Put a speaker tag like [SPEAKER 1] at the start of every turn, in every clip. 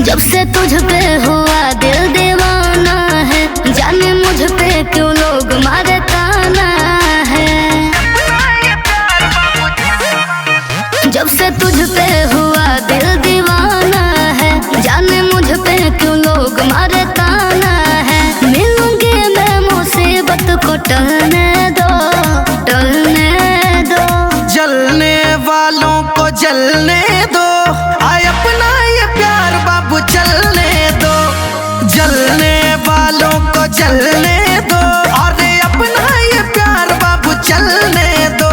[SPEAKER 1] जब से तुझ पे हुआ दिल दीवाना है, जाने मुझ पे क्यों लोग मारे ताना है। जब से तुझ पे हुआ दिल दीवाना है, जाने मुझ पे क्यों लोग मारे ताना है। मिलूंगी मैं मुसीबत को टलने दो, टलने दो।
[SPEAKER 2] जलने वालों को जलने दो, आए अपना ये प्यार बाबू चलने दो। जलने वालों को जलने दो, अरे अपना ये प्यार बाबू चलने दो।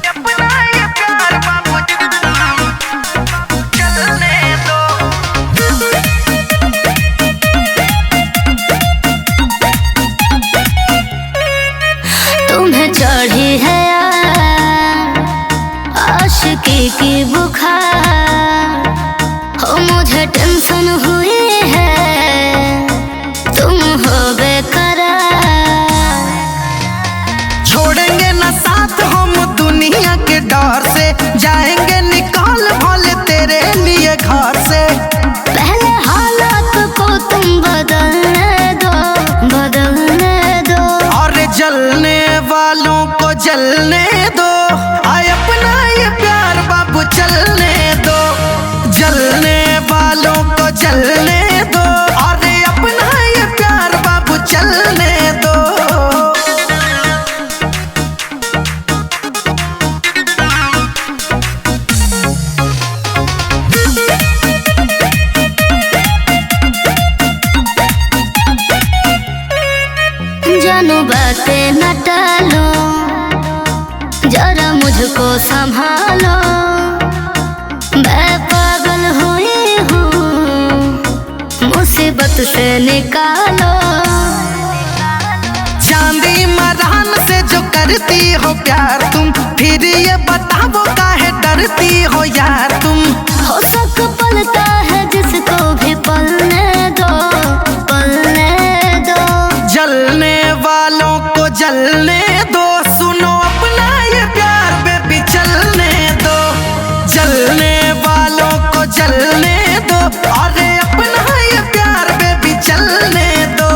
[SPEAKER 2] अपना ये प्यार बाबू चलने दो।
[SPEAKER 1] तुम्हें चढ़ी है आशिकी की बुखार, हो मुझे टेंशन हुई है, तुम हो बेकरार।
[SPEAKER 2] छोड़ेंगे न साथ हम दुनिया के डर से, जाएंगे निकाल भले तेरे लिए घर से।
[SPEAKER 1] पहले हालात को तुम बदलने दो, बदलने दो।
[SPEAKER 2] और जलने वालों को जलने दो, आए अपना ये प्यार बाबू चलने दो। जलने वालों को जलने दो, और अपना ये प्यार बाबू चलने दो।
[SPEAKER 1] जानू बातें न टालो, जरा मुझको संभालो। मैं पागल हुई हूँ, मुसीबत से निकालो।
[SPEAKER 2] चांदी मरान से जो करती हो प्यार तुम, फिर ये बताओ काहे डरती हो यार तुम।
[SPEAKER 1] हो सक पलता है जिसको भी पलने दो, पलने दो।
[SPEAKER 2] जलने वालों को जलने दो, सुनो अपना ये प्यार बेबी चलने दो। जलने वालों को जलने दो, अरे अपना ये प्यार बेबी चलने दो।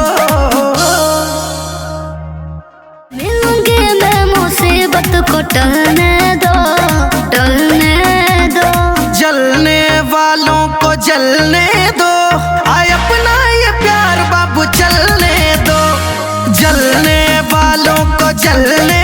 [SPEAKER 1] मिलूंगी मैं मुसीबत को टलने दो, टलने दो।
[SPEAKER 2] जलने वालों को जलने दो, आए अपना ये प्यार बाबू चलने दो। जलने वालों को जलने